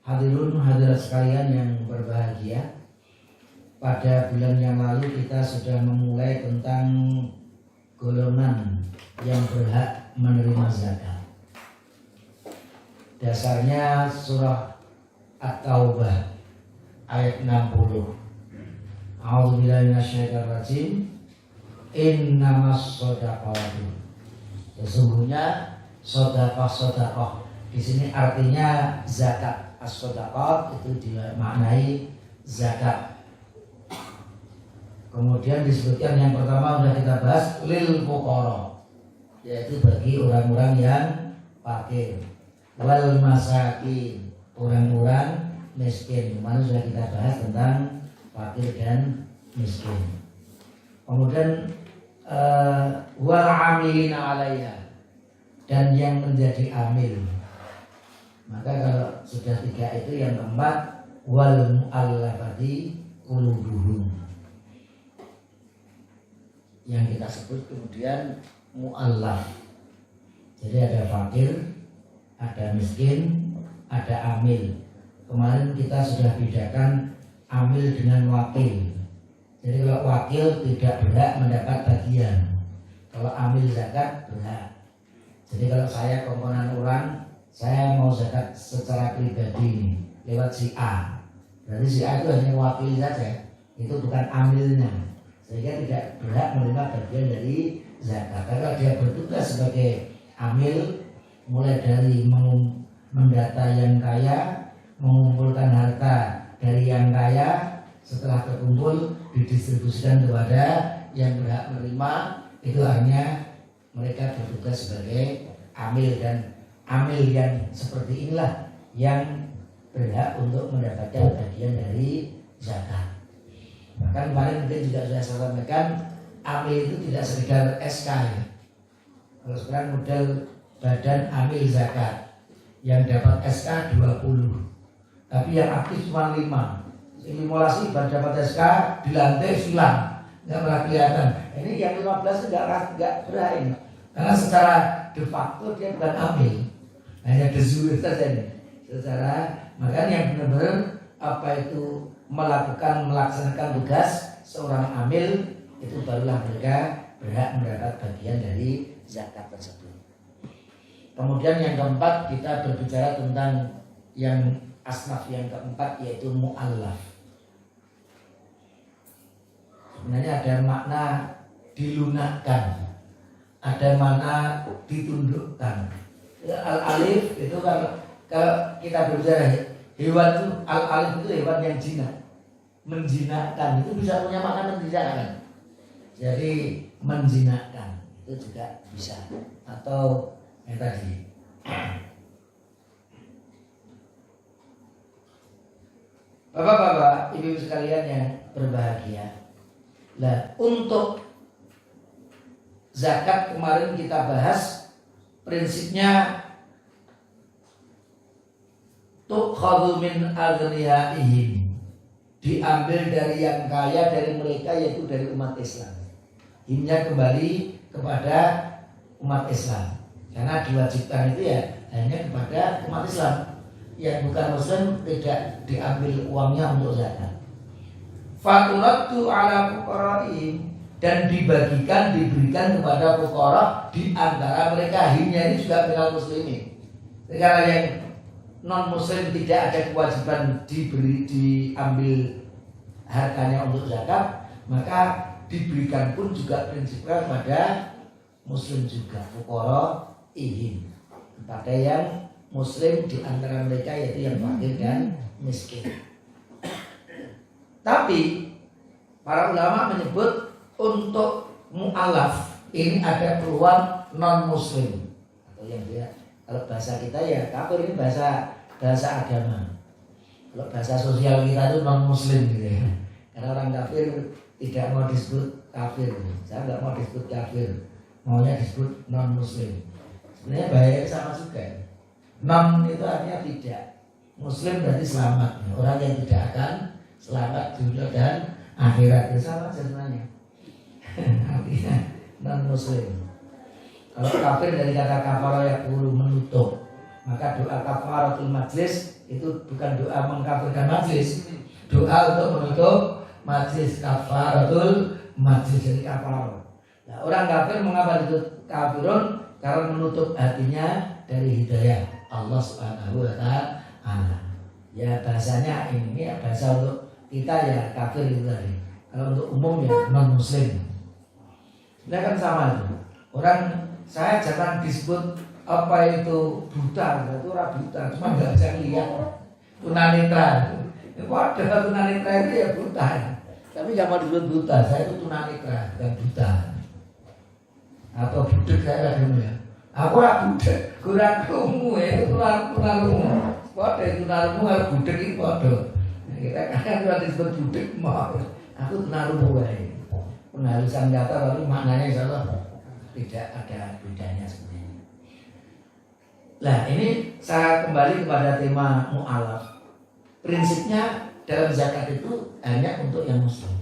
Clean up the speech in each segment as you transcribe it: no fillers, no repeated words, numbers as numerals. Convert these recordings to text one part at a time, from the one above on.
Hadirun hadirat sekalian yang berbahagia, pada bulan yang lalu kita sudah memulai tentang golongan yang berhak menerima zakat. Dasarnya surah At-Taubah ayat 60. A'udzubillahi minasyaitonir rajim. Innamas shadaqatu. Sesungguhnya sedekah di sini artinya zakat. As-shadaqat itu dimaknai zakat. Kemudian disebutkan yang pertama sudah kita bahas lil fuqara, yaitu bagi orang-orang yang fakir, wal masakin, orang-orang miskin. Kemarin sudah kita bahas tentang fakir dan miskin. Kemudian wal amilina 'alaiha, dan yang menjadi amil. Maka kalau sudah tiga itu, yang keempat wal mu'allafati qulubuhum, yang kita sebut kemudian mu'allaf. Jadi ada fakir, ada miskin, ada amil. Kemarin kita sudah bedakan amil dengan wakil. Jadi kalau wakil tidak berhak mendapat bagian, kalau amil zakat berhak. Jadi kalau saya komponen orang, saya mau zakat secara pribadi lewat si A, berarti si A itu hanya wakil saja, itu bukan amilnya, sehingga tidak berhak menerima bagian dari zakat. Kalau dia bertugas sebagai amil, mulai dari mendata yang kaya, mengumpulkan harta dari yang kaya, setelah terkumpul didistribusikan kepada yang berhak menerima, itu hanya mereka bertugas sebagai amil. Dan amil yang seperti inilah yang berhak untuk mendapatkan bagian dari zakat. Bahkan kemarin mungkin juga sudah saya sampaikan, amil itu tidak sekedar SK ya. Kalau sekarang model badan amil zakat yang dapat SK 20, tapi yang aktif cuma 5. Simulasi baru dapat SK, dilantai hilang, nggak pernah kelihatan. Ini yang 15 itu nggak berhak ini, karena secara de facto dia bukan amil, hanya de jure saja ini. Secara makanya yang benar-benar apa itu melaksanakan tugas seorang amil, itu barulah mereka berhak mendapat bagian dari zakat tersebut. Kemudian yang keempat, kita berbicara tentang yang asnaf yang keempat, yaitu mu'allaf. Sebenarnya ada makna dilunakkan, ada makna ditundukkan. Al-alif itu kalau kita berbicara hewan itu, al-alif itu hewan yang jinak, menjinakkan, itu bisa punya makna menjinakkan. Jadi menjinakkan itu juga bisa, atau yang tadi Bapak-bapak, ibu-ibu sekalian yang berbahagia. Nah, untuk zakat kemarin kita bahas prinsipnya tukhadhu min aghniyaihim, diambil dari yang kaya dari mereka, yaitu dari umat Islam. Himnya kembali kepada umat Islam, karena diwajibkan itu ya hanya kepada umat Islam. Yang bukan muslim tidak diambil uangnya untuk zakat. Faturaddu ala fuqaraihim, dan diberikan kepada fuqara di antara mereka. Himnya ini juga minal muslimin. Karena yang non muslim tidak ada kewajiban diambil hartanya untuk zakat, maka diberikan pun juga prinsipnya kepada muslim juga, fuqaraihim, kepada yang muslim di antara mereka, yaitu yang fakir dan miskin. Tapi para ulama menyebut untuk mu'alaf ini ada peluang non muslim, atau yang dia, kalau bahasa kita ya kafir, ini bahasa agama. Kalau bahasa sosial kita itu non muslim gitu ya. Karena orang kafir tidak mau disebut kafir. Saya nggak mau disebut kafir, maunya disebut non muslim. Sebenarnya bahaya sama juga. Non itu artinya tidak, muslim berarti selamat. Orang yang tidak akan selamat dunia dan akhirat, itu sama sebenarnya. Artinya non muslim. Kalau kafir dari kata kafara yaqulu, menutup, Maka doa kafaratul majlis itu bukan doa mengkafirkan majlis, doa untuk menutup majlis, kafaratul majlis jadi kafarah. Nah, orang kafir mengapa itu kafirun? Karena menutup hatinya dari hidayah Allah Subhanahu wa taala. Ya bahasanya ini ya bahasa untuk kita ya kafir itu tadi. Kalau untuk umum ya non muslim. Nah kan sama itu. Orang saya jangan disebut apa itu buta, itu orang buta, cuma nggak bisa lihat. Tunanetra. Wadah tunanetra itu ya buta. Tapi jangan disebut buta. Saya itu tunanetra, bukan buta. Atau budek saya dulu ya. Aku ora budek, kurang kamu ya itu tunarungu. Wadah tunarungu harus budek itu wadah. Kita kan kalau disebut budek mau. Aku tunarungu ya. Penghalusan kata tapi maknanya insyaallah tidak ada bedanya sebenarnya. Nah ini saya kembali kepada tema mu'alaf. Prinsipnya dalam zakat itu hanya untuk yang muslim.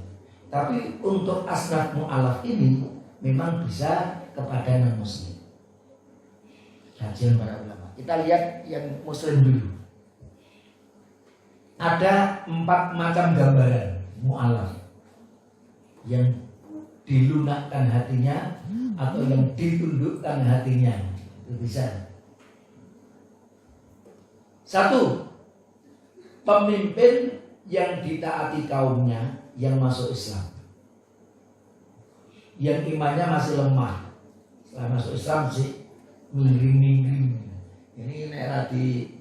Tapi untuk asnaf mu'alaf ini memang bisa kepada non muslim. Kajian para ulama. Kita lihat yang muslim dulu. Ada 4 macam gambaran mu'alaf yang dilunakkan hatinya atau yang ditundukkan hatinya. Itu bisa. 1. Pemimpin yang ditaati kaumnya yang masuk Islam, yang imannya masih lemah. Setelah masuk Islam sih miring-miring. Ini era di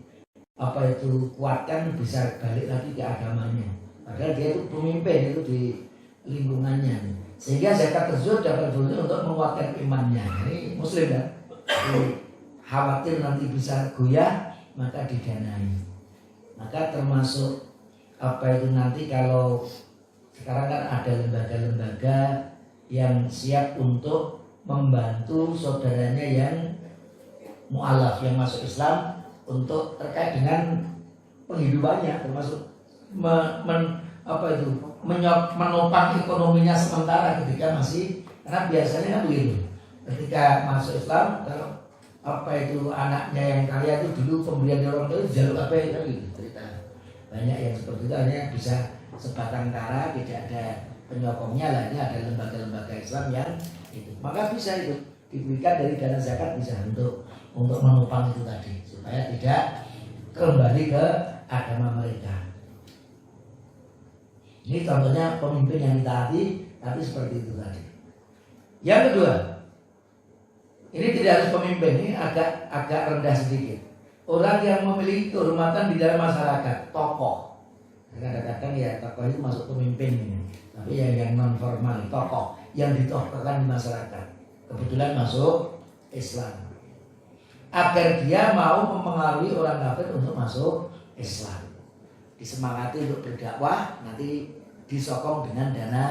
apa itu kuatkan bisa balik lagi ke agamanya. Padahal dia itu pemimpin itu di lingkungannya. Sehingga zakat tersebut dapat berfungsi untuk menguatkan imannya. Ini muslim ya. Khawatir nanti bisa goyah maka didanai. Maka termasuk apa itu nanti kalau sekarang kan ada lembaga-lembaga yang siap untuk membantu saudaranya yang mu'alaf yang masuk Islam untuk terkait dengan penghidupannya, termasuk menopang ekonominya sementara ketika masih, karena biasanya kan begitu. Ketika masuk Islam, kalau apa itu anaknya yang kaya itu dulu pemberian orang tua itu jalur apa itu gitu cerita. Banyak yang seperti itu hanya bisa sebatang kara, tidak ada penyokongnya lah. Ini ada lembaga-lembaga Islam yang itu. Maka bisa itu diberikan dari dana zakat bisa untuk menopang itu tadi supaya tidak kembali ke agama mereka. Ini contohnya pemimpin yang ditaati tapi seperti itu tadi. Yang kedua, ini tidak harus pemimpin, ini agak rendah sedikit. Orang yang memiliki kehormatan di dalam masyarakat, tokoh. Kadang-kadang ya tokoh itu masuk pemimpin ini. Tapi yang non formal, tokoh yang ditokohkan di masyarakat. Kebetulan masuk Islam. Agar dia mau mempengaruhi orang kafir untuk masuk Islam. Disemangati untuk berdakwah, nanti disokong dengan dana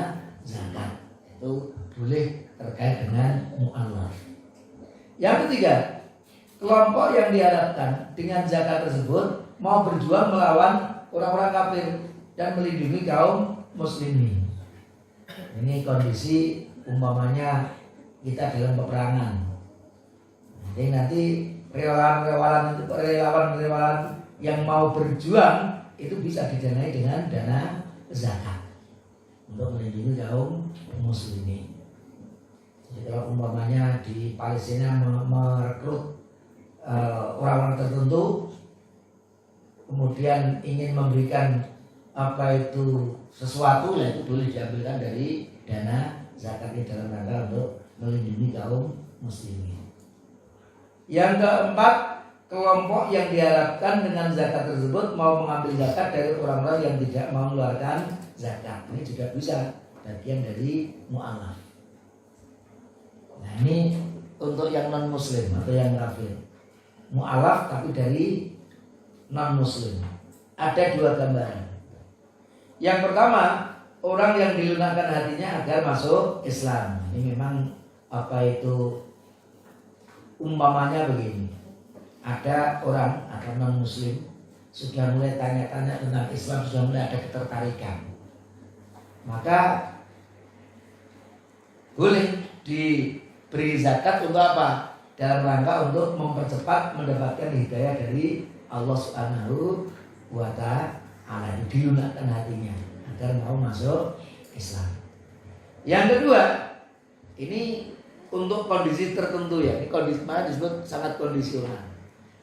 zakat. Itu boleh terkait dengan mu'alaf. Yang ketiga, kelompok yang diharapkan dengan zakat tersebut mau berjuang melawan orang-orang kafir dan melindungi kaum muslimin. Ini kondisi umpamanya kita dalam peperangan. Jadi nanti relawan yang mau berjuang itu bisa didanai dengan dana zakat untuk melindungi kaum muslimin. Jadi kalau umpamanya di Palestina merekrut orang-orang tertentu, kemudian ingin memberikan apa itu sesuatu, ya itu boleh diambilkan dari dana zakat ini dalam rangka untuk melindungi kaum muslimin. Yang keempat, kelompok yang diharapkan dengan zakat tersebut mau mengambil zakat dari orang-orang yang tidak mau mengeluarkan zakat. Ini juga bisa bagian dari mu'alaf. Nah ini untuk yang non muslim atau yang kafir. Mu'alaf tapi dari non muslim. Ada 2 gambaran. Yang pertama, orang yang dilunakkan hatinya agar masuk Islam. Ini memang apa itu umpamanya begini. Ada orang atau non muslim sudah mulai tanya-tanya tentang Islam, sudah mulai ada ketertarikan. Maka boleh diberi zakat untuk apa? dalam rangka untuk mempercepat mendapatkan hidayah dari Allah Subhanahu wa Ta'ala, dilunakkan hatinya agar mau masuk Islam. Yang kedua, ini untuk kondisi tertentu ya, ini kondisi mana disebut sangat kondisional.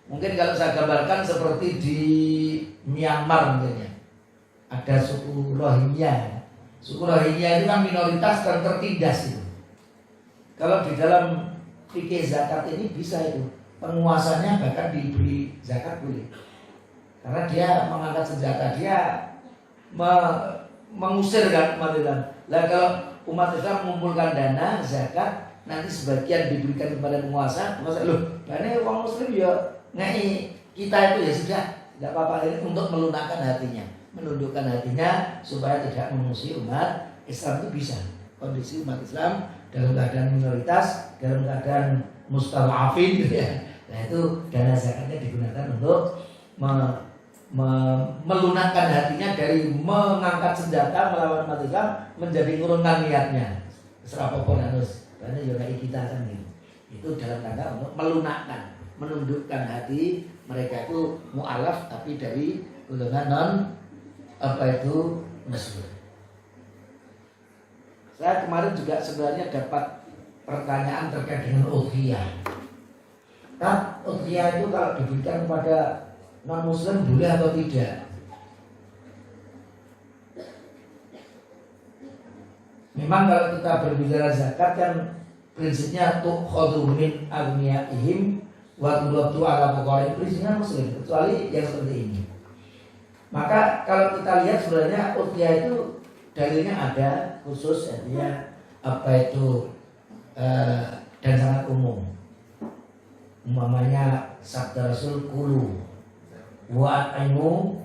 Mungkin kalau saya gambarkan seperti di Myanmar misalnya, ada suku Rohingya. Suku Rohingya itu kan minoritas dan tertindas itu. Kalau di dalam fikih zakat ini bisa itu, penguasanya bahkan diberi zakat boleh. Karena dia mengangkat senjata, dia mengusir kan umat Islam. Lah kalau umat Islam mengumpulkan dana zakat, nanti sebagian diberikan kepada penguasa. Masa loh, ini uang muslim ya ngai kita itu ya sudah, tidak apa-apa, ini untuk melunakkan hatinya, menundukkan hatinya supaya tidak memusuhi umat Islam. Itu bisa. Kondisi umat Islam dalam keadaan minoritas, dalam keadaan mustad'afin gitu ya. Nah itu dana zakatnya digunakan untuk melunakkan hatinya dari mengangkat senjata melawan umat Islam menjadi ngurungan niatnya. Serapapun harus, karena yolai kita kan gitu. Itu dalam rangka untuk melunakkan, menundukkan hati mereka itu mu'alaf tapi dari golongan non muslim. Saya kemarin juga sebenarnya dapat pertanyaan terkait dengan udhiyah. Kan udhiyah itu kalau diberikan kepada non muslim boleh atau tidak? Memang kalau kita berbicara zakat kan prinsipnya tu'khadhu min aghniyaihim wa turaddu ala fuqara'ihim, prinsipnya muslim, kecuali yang seperti ini. Maka kalau kita lihat sebenarnya udhiyah itu dalilnya ada khusus, artinya dan sangat umum. Umpamanya sabda Rasul kulu wa at'imu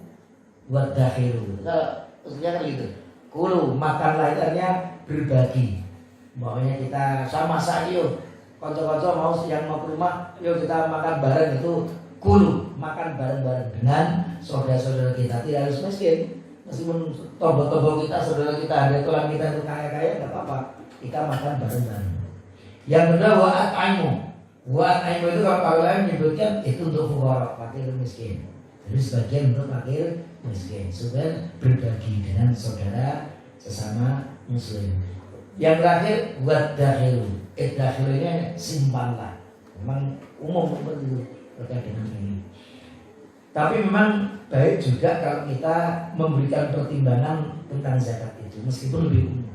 wa dakhiru. Maksudnya kan gitu. Kulu, makanlah, itu artinya berbagi. Umpamanya kita sama yuk, konco-konco mau yang mau ke rumah, yuk kita makan bareng, itu kulu, makan bareng-bareng dengan saudara-saudara kita. Tidak harus miskin. Meskipun tombol-tombol kita, saudara kita, ada tulang kita itu kaya-kaya, tidak apa-apa, kita makan bareng-bareng. Yang kedua wa'at aimu. Wa'at aimu itu kalau lain menyebutkan itu untuk fuqara, fakir miskin. Jadi sebagian untuk fakir miskin, supaya berbagi dengan saudara sesama muslim. Yang terakhir wadakhiru. Dakhiru ini simpanlah. Memang umum seperti itu terkait dengan ini. Tapi memang baik juga kalau kita memberikan pertimbangan tentang zakat itu, meskipun lebih umum.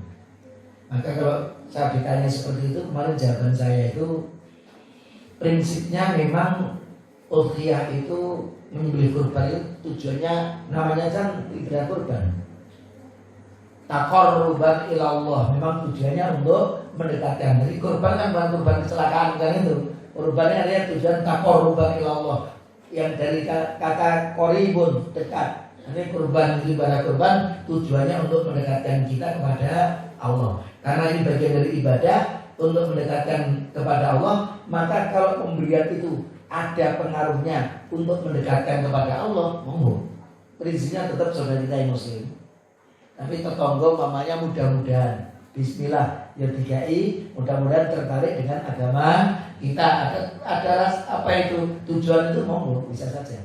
Maka kalau saya ditanya seperti itu, kemarin jawaban saya itu prinsipnya memang udhiyah itu menyembelih kurban itu tujuannya namanya kan ibadah kurban. Taqarruban ilallah, memang tujuannya untuk mendekatkan. Jadi kurban kan bukan kurban kecelakaan kan itu. Kurbannya adalah tujuan taqarruban ilallah. Yang dari kata koribun, dekat. Ini kurban, ibadah kurban tujuannya untuk mendekatkan kita kepada Allah. Karena ini bagian dari ibadah untuk mendekatkan kepada Allah. Maka kalau pemberian itu ada pengaruhnya untuk mendekatkan kepada Allah, monggo. Prinsipnya tetap saudara kita yang muslim. Tapi tetangga mamanya mudah-mudahan bismillah ya dikai, mudah-mudahan tertarik dengan agama kita. Ada apa itu tujuan itu, monggo bisa saja.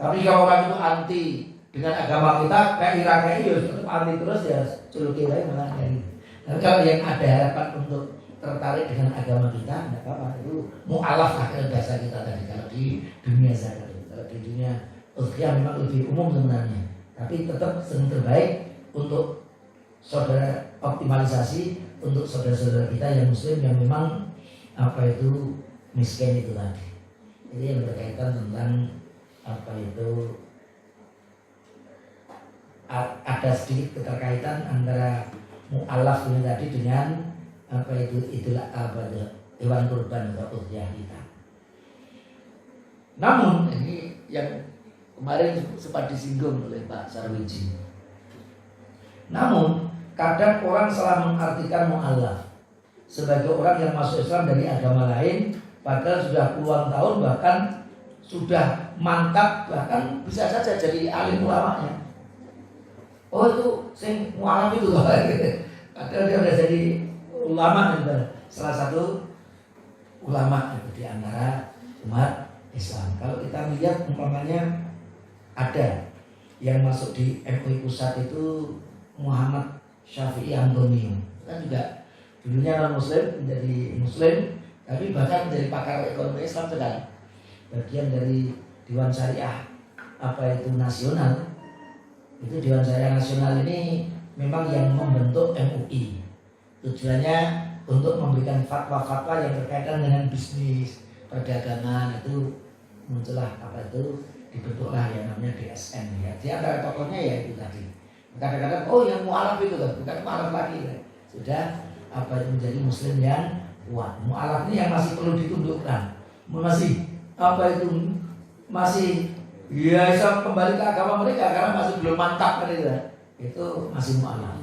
Tapi kalau orang itu anti dengan agama kita, kayak irakai ya tetap anti terus ya culuki wae malah dari. Tapi kalau yang ada harapan untuk tertarik dengan agama kita, tidak apa-apa, itu mu'alaf lah kalau bahasa kita tadi. Kalau di dunia zakat, kalau di dunia udhiyah memang lebih umum sebenarnya. Tapi tetap yang terbaik untuk saudara, optimalisasi untuk saudara-saudara kita yang muslim yang memang miskin itu tadi. Jadi yang berkaitan tentang ada sedikit keterkaitan antara mu'alaf ini tadi dengan hewan kurban atau udhiyah kita. Namun ini yang kemarin sempat disinggung oleh Pak Sarwiji. Namun kadang orang salah mengartikan mu'alaf sebagai orang yang masuk Islam dari agama lain, padahal sudah puluhan tahun, bahkan sudah mantap, bahkan bisa saja jadi alim ulamanya. Oh itu sing mu'alaf itu padahal dia sudah jadi ulama, salah satu ulama itu di antara umat Islam. Kalau kita lihat umpamanya ada yang masuk di MUI pusat itu Muhammad Syafi'i Antonio, kan juga dulunya non muslim menjadi muslim, tapi bahkan menjadi pakar ekonomi Islam sekarang, bagian dari Dewan Syariah apa itu nasional. Itu Dewan Syariah Nasional ini memang yang membentuk MUI, tujuannya untuk memberikan fatwa-fatwa yang berkaitan dengan bisnis, perdagangan. Itu muncullah apa itu, dibentuklah yang namanya DSN ya. Di antara tokohnya ya itu tadi. Kadang-kadang oh yang mualaf itu kan, bukan mualaf lagi ya. Sudah apa itu menjadi muslim yang kuat. Mualaf ini yang masih perlu ditundukkan, masih apa itu masih ya bisa kembali ke agama mereka karena masih belum mantap kan itu masih mualaf.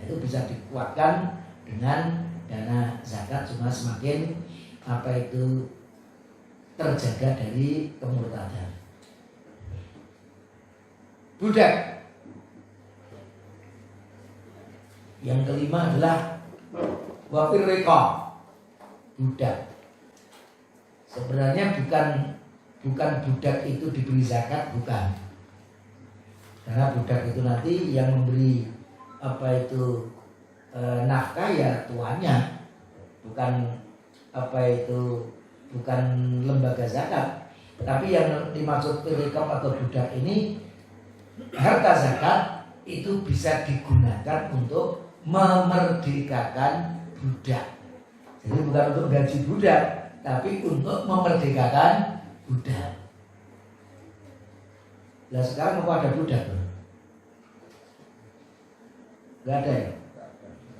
Itu bisa dikuatkan dengan dana zakat, cuma semakin apa itu terjaga dari kemurtadan. Budak. Yang kelima adalah wafir reka, budak. Sebenarnya bukan budak itu diberi zakat, bukan. Karena budak itu nanti yang memberi apa itu nafkah ya tuannya, bukan apa itu, bukan lembaga zakat. Tapi yang dimaksud rekam atau budak ini, harta zakat itu bisa digunakan untuk memerdekakan budak. Jadi bukan untuk gaji budak, tapi untuk memerdekakan budak. Nah sekarang apa ada budak? Gak ada ya?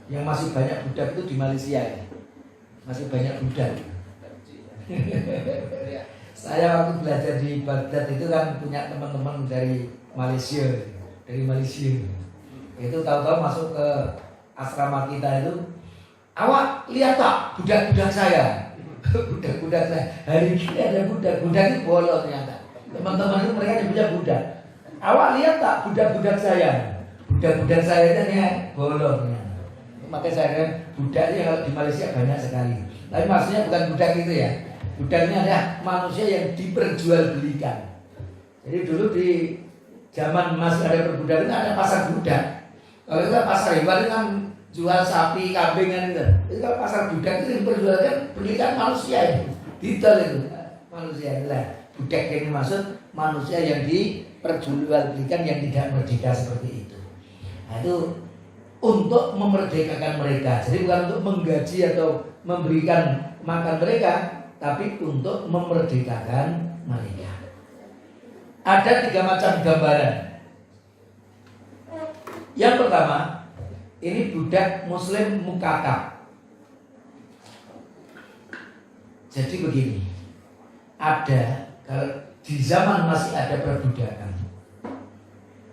Yang masih banyak budak itu di Malaysia ya. Masih banyak budak. Saya waktu belajar di Baghdad itu kan punya teman-teman dari Malaysia. Itu tahu-tahu masuk ke asrama kita itu, awak lihat tak budak-budak saya. Budak-budak saya. Hari ini ada budak itu bolos ternyata. Teman-teman itu mereka punya budak. Awak lihat tak budak-budak saya. Budak-budak saya itu hanya bolos. Makanya saya kira budaknya kalau di Malaysia banyak sekali. Tapi maksudnya bukan budak itu ya. Budaknya adalah manusia yang diperjualbelikan. Jadi dulu di zaman masih ada perbudakan ada pasar budak. Kalau kita pasar hewan kan jual sapi, kambing kan itu. Jadi kalau pasar budak itu diperjualkan belikan manusia itu. Detail itu manusia itulah. Budak yang dimaksud manusia yang diperjualbelikan yang tidak merdeka seperti itu. Nah itu untuk memerdekakan mereka. Jadi bukan untuk menggaji atau memberikan makan mereka, tapi untuk memerdekakan mereka. Ada 3 macam gambaran. Yang pertama, ini budak muslim mukatab. Jadi begini, ada kalau di zaman masih ada perbudakan,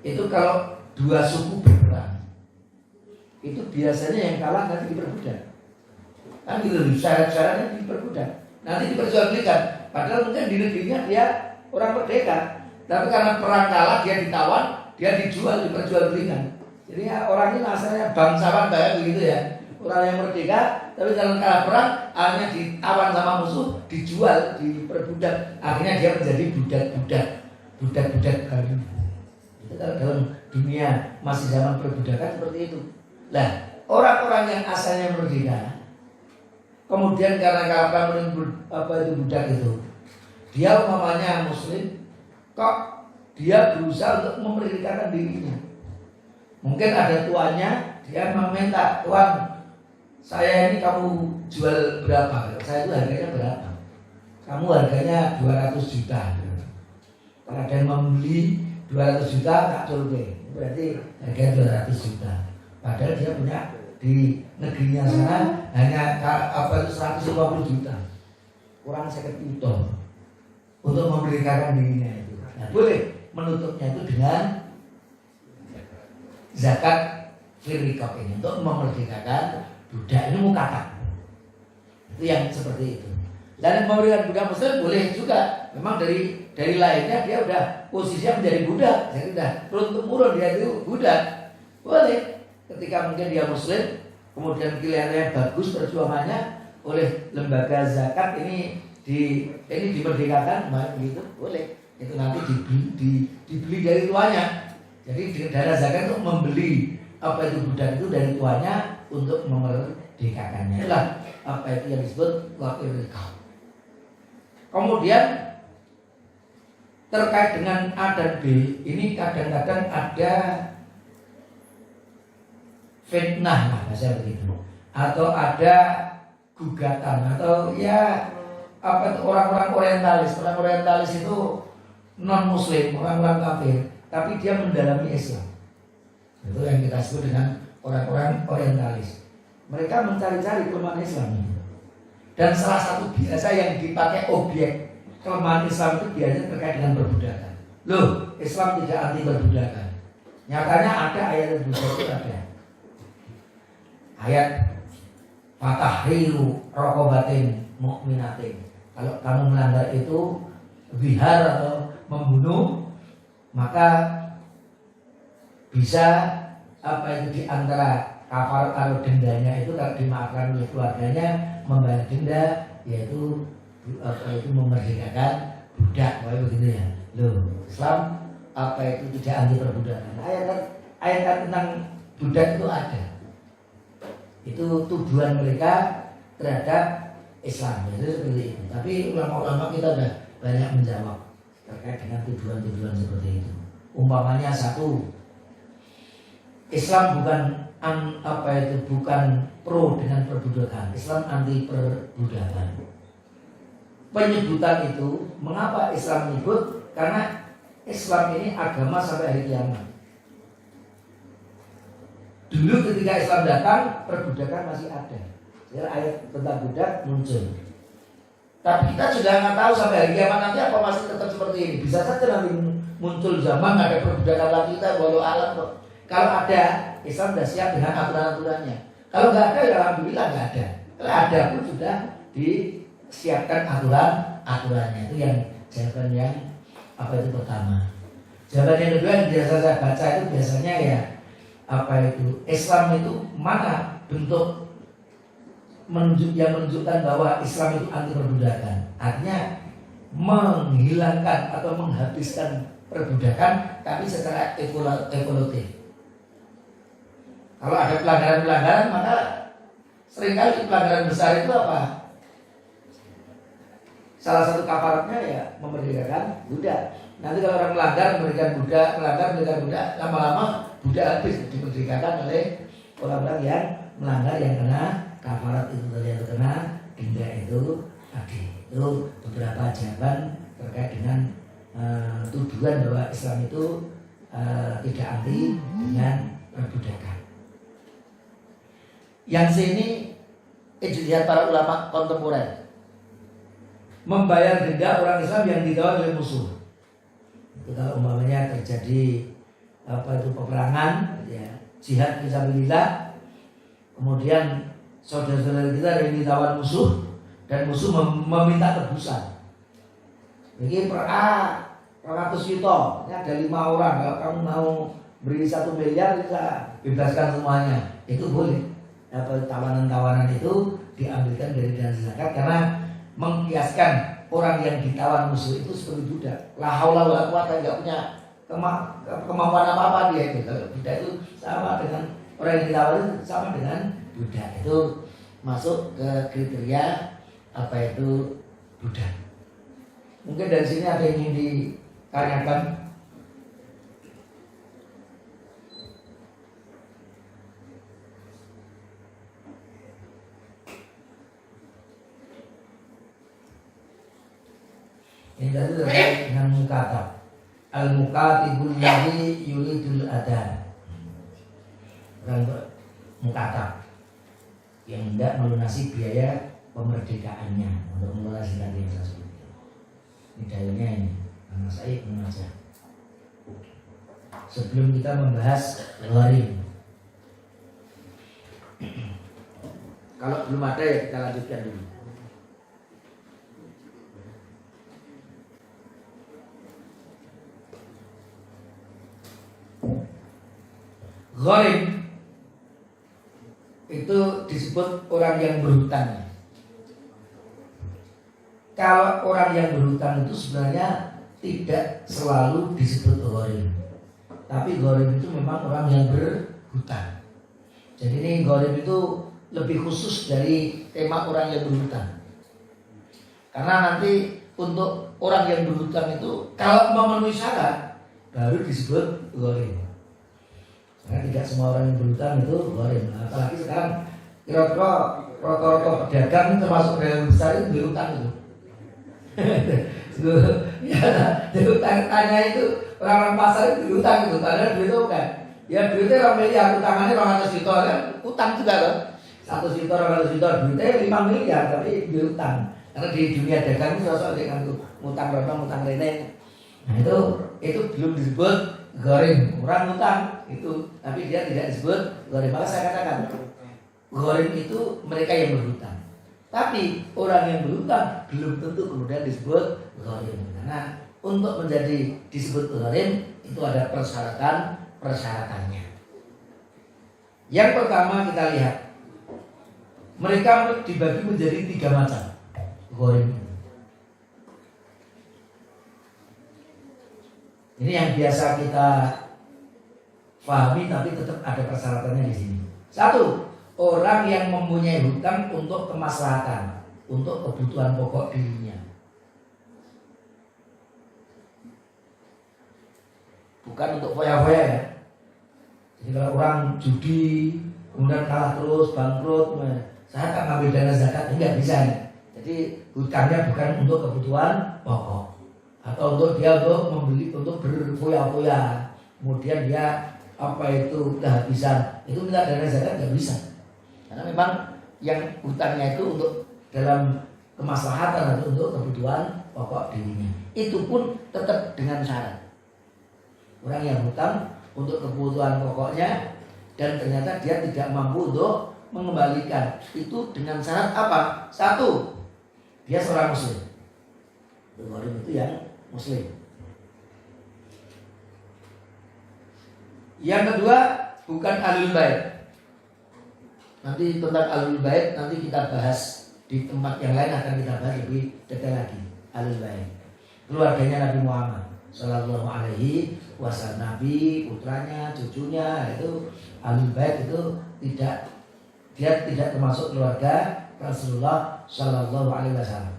itu kalau 2 suku berperang, itu biasanya yang kalah nanti diperbudak. Kan gitu, syarat-syaratnya diperbudak. Nanti diperjualbelikan. Padahal mungkin di negerinya dia orang merdeka, tapi karena perang kalah dia ditawan, dia dijual, diperjualbelikan. Jadi ya, orang ini asalnya bangsawan kayak begitu ya. Orang yang merdeka, tapi karena kalah perang, akhirnya ditawan sama musuh, dijual, diperbudak. Akhirnya dia menjadi budak-budak baru. Itu kalau dalam dunia masih zaman perbudakan seperti itu. Nah, orang-orang yang asalnya merdeka, kemudian karena kalah apa itu budak itu, dia umpamanya muslim, kok dia berusaha untuk memerdekakan dirinya. Mungkin ada tuannya, dia meminta, tuan, saya ini kamu jual berapa? Saya itu harganya berapa? Kamu harganya 200 juta. Kalau ada yang membeli 200 juta, tak colke. Berarti harganya 200 juta. Padahal dia punya di negerinya sana hanya apa itu 150 juta. Kurang 50 juta untuk memerdekakan dirinya itu. Nah, boleh menutupnya itu dengan zakat firikab ini untuk memerdekakan budak. Ini mukatab. Itu yang seperti itu. Dan memberikan budak muslim boleh juga. Memang dari lainnya dia udah posisinya menjadi budak. Jadi udah turun temurun dia itu budak. Boleh. Ketika mungkin dia muslim, kemudian pilihannya bagus perjuangannya, oleh lembaga zakat ini dimerdekakan, begitu boleh. Itu nanti dibeli dari tuanya. Jadi dana zakat untuk membeli apa itu budak itu dari tuanya untuk memerdekakannya. Itulah apa itu yang disebut wakil rikab. Kemudian terkait dengan A dan B ini kadang-kadang ada fitnah lah bahasa begitu, atau ada gugatan, atau ya apa itu orang-orang orientalis itu non muslim, orang-orang kafir, tapi dia mendalami Islam. Itu yang kita sebut dengan orang-orang orientalis. Mereka mencari-cari kelemahan Islam. Dan salah satu biasa yang dipakai objek kelemahan Islam itu biasanya terkait dengan perbudakan. Loh, Islam tidak anti perbudakan. Nyatanya ada ayat yang itu ada. Ayat fatahriru raqabatin mu'minatin. Kalau kamu melanggar itu bihar atau membunuh, maka bisa apa itu diantara kafar atau dendanya itu kalau dimaafkan oleh keluarganya membayar denda, yaitu apa itu memerdekakan budak, kayak begitu ya. Loh, Islam apa itu tidak anti perbudakan. Ayat tentang budak itu ada. Itu tuduhan mereka terhadap Islam, itu seperti itu. Tapi ulama-ulama kita sudah banyak menjawab terkait dengan tuduhan-tuduhan seperti itu. Umpamanya satu, Islam bukan pro dengan perbudakan. Islam anti perbudakan. Penyebutan itu, mengapa Islam menyebut? Karena Islam ini agama sampai hari kiamat. Dulu ketika Islam datang, perbudakan masih ada. Jadi ayat tentang budak muncul. Tapi kita sudah nggak tahu sampai hari kiamat nanti apa masih tetap seperti ini. Bisa saja nanti muncul zaman ada perbudakan lagi, kita walau alam kok. Kalau ada, Islam sudah siap dengan aturan-aturannya. Kalau nggak ada, ya alhamdulillah nggak ada. Kalau ada pun sudah disiapkan aturan-aturannya. Itu yang jawaban yang apa itu pertama. Jawaban yang kedua yang biasa saya baca itu biasanya ya apa itu Islam itu mana bentuk yang menunjukkan bahwa Islam itu anti perbudakan. Artinya menghilangkan atau menghabiskan perbudakan, tapi secara evolutif. Kalau ada pelanggaran-pelanggaran, maka seringkali pelanggaran besar itu apa? Salah satu kafaratnya ya memerdekakan budak. Nanti kalau orang melanggar memberikan budak, lama-lama budak habis dimerdekakan oleh orang-orang yang melanggar, yang kena kafarat itu tadi, yang kena denda itu tadi. Itu beberapa jawaban terkait dengan tuduhan bahwa Islam itu tidak anti dengan perbudakan. Yang sini ijtihad para ulama kontemporer, membayar denda orang Islam yang ditawan oleh musuh. Itu kalau umpamanya terjadi apa itu peperangan, ya, jihad fisabilillah, kemudian saudara-saudara kita yang ditawan musuh dan musuh meminta tebusan. Jadi per A 100 juta, ini ada 5 orang, kalau kamu mau beri 1 miliar bisa bebaskan semuanya, itu boleh. Apa tawanan-tawanan itu diambilkan dari dana zakat karena mengkiaskan orang yang ditawan musuh itu seperti budak. La haula wala quwata, enggak punya kemampuan apa-apa dia itu. Kalau budak itu sama dengan orang yang ditawan itu sama dengan budak. Itu masuk ke kriteria apa itu budak. Mungkin dari sini ada yang ingin ditanyakan. Ini tadi terkait dengan mukatab. Al-mukatibul ladzi yuridul adan. Orang mukatab yang hendak melunasi biaya pemerdekaannya untuk melunasi tadi yang saya sebutkan. Ini dalilnya ini. Nama saya mengajar. Sebelum kita membahas gharim, kalau belum ada ya kita lanjutkan dulu. Gharim itu disebut orang yang berhutang. kalau orang yang berhutang itu sebenarnya tidak selalu disebut gharim. Tapi gharim itu memang orang yang berhutang. Jadi ini gharim itu lebih khusus dari tema orang yang berhutang. Karena nanti untuk orang yang berhutang itu kalau memenuhi syarat baru disebut gharim. Karena tidak semua orang yang berhutang itu gharim. Nah, apalagi sekarang kira-kira rata-rata pedagang termasuk yang besar itu berhutang itu. Ya, berhutang tanya itu orang-orang pasar itu berhutang itu, padahal duit itu kan. Ya duitnya orang miliar, utangannya 200 juta kan, utang juga kan. 1 juta, 200 juta, duitnya 5 miliar tapi berhutang. Karena di dunia dagang itu sosok dengan utang berapa, utang rene. Nah itu belum disebut gharim, orang utang itu, tapi dia tidak disebut gharim. Maka saya katakan gharim itu mereka yang berhutang. Tapi orang yang berhutang belum tentu kemudian disebut gharim. Karena untuk menjadi disebut gharim itu ada persyaratannya. Yang pertama kita lihat, mereka dibagi menjadi 3 macam gharim. Ini yang biasa kita pahami, tapi tetap ada persyaratannya di sini. 1, orang yang mempunyai hutang untuk kemaslahatan, untuk kebutuhan pokok dirinya. Bukan untuk foya-foya ya. Jadi kalau orang judi kemudian kalah terus, bangkrut, saya akan ngambil dana zakat, enggak bisa ya. Jadi hutangnya bukan untuk kebutuhan pokok atau untuk dia untuk membeli, untuk berfoya-foya, kemudian dia kehabisan, itu minta dana zakat nggak bisa. Karena memang yang hutangnya itu untuk dalam kemaslahatan atau untuk kebutuhan pokok dirinya. Itu pun tetap dengan syarat. Orang yang hutang untuk kebutuhan pokoknya dan ternyata dia tidak mampu untuk mengembalikan, itu dengan syarat apa? 1, dia seorang muslim. Gharim itu yang muslim. Yang kedua, bukan ahlul bait. Nanti tentang ahlul bait nanti kita bahas di tempat yang lain, akan kita bahas lebih detail lagi. Ahlul bait, keluarganya Nabi Muhammad Sallallahu Alaihi Wasallam, Nabi, putranya, cucunya, itu ahlul bait itu dia tidak termasuk keluarga Rasulullah Sallallahu Alaihi Wasallam.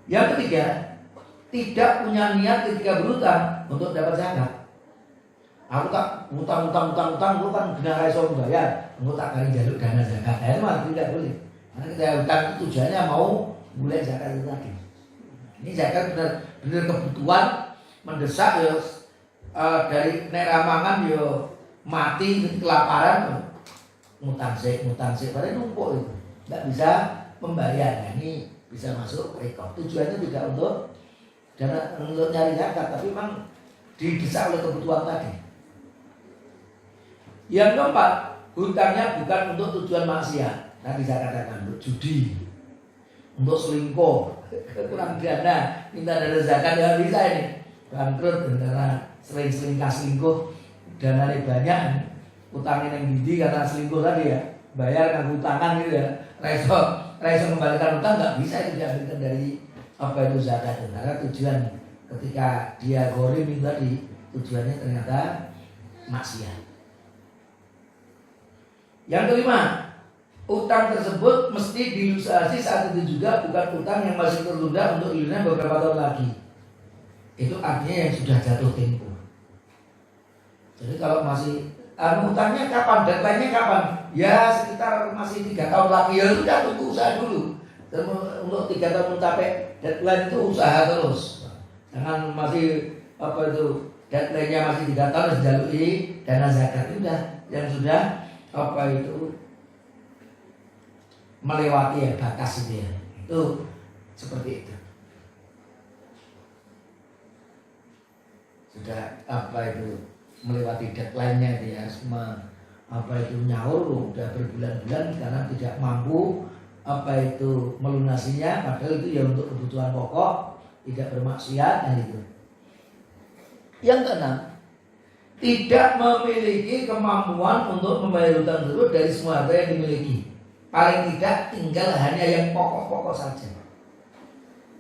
Yang ketiga, tidak punya niat ketika berhutang untuk dapat zakat. Aku tak utang, lu kan benar iso bayar, aku tak kali jaluk dana zakat. Itu mah tidak boleh. Karena kita utang tujuannya mau mulai zakat itu tadi. Ini zakat benar kebutuhan mendesak ya, dari neramangan ya mati kelaparan, ngutang sih, pada numpuk itu, nggak bisa membayar. Nah, ini bisa masuk rekor. Tujuannya tidak untuk dana, untuk nyari zakat, tapi memang didesak oleh kebutuhan tadi. Yang keempat, hutangnya bukan untuk tujuan maksiat. Tadi saya katakan untuk judi, untuk selingkuh, kurang dana, minta dana zakat ya bisa ini. Bangkrut karena sering selingkuh, dananya banyak, utangnya yang gede karena selingkuh tadi ya, bayar kan utangan gitu ya. Raiso kembalikan utang nggak bisa itu diambilkan dari itu zakat. Karena tujuan ketika dia gharim itu tadi tujuannya ternyata maksiat. Yang kelima, utang tersebut mesti dilusasi saat itu juga, bukan utang yang masih tertunda untuk lunas beberapa tahun lagi. Itu artinya yang sudah jatuh tempo. Jadi kalau masih utangnya kapan, deadline-nya kapan? Ya sekitar masih 3 tahun lagi, ya sudah tunggu usaha dulu. Dan untuk 3 tahun mencapai deadline itu usaha terus. Jangan masih deadline-nya masih 3 tahun dijalui dana zakat, itu yang sudah melewati batas itu ya. Itu seperti itu. Sudah melewati deadline-nya dia semua nyaur udah berbulan-bulan karena tidak mampu melunasinya, padahal itu ya untuk kebutuhan pokok, tidak bermaksiat itu. Yang keenam, tidak memiliki kemampuan untuk membayar hutang tersebut dari semua harta yang dimiliki. paling tidak tinggal hanya yang pokok-pokok saja.